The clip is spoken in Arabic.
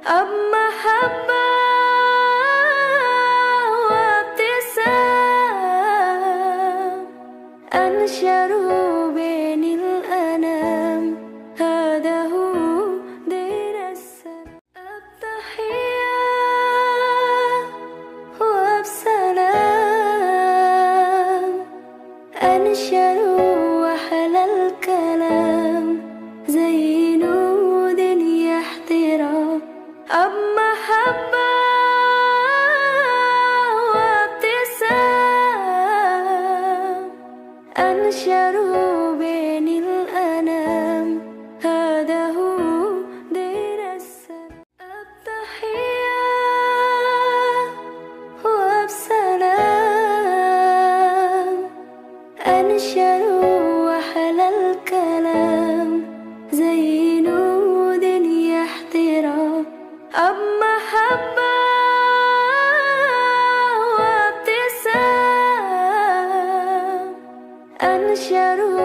أب محبة وابتسام، أنشروا بين الأنام، هذا هو دين السلام. التحية وبسلام، أنشروا أحلى الكلام، زينوا دنيا احترام. أب محبة وابتسام، أنشروا بين الأنام، هذا هو دين السلام. التحية وبسلام، أنشروا أحلى الكلام، زينوا دنيا احترام. أب محبة وابتسام، أنشروا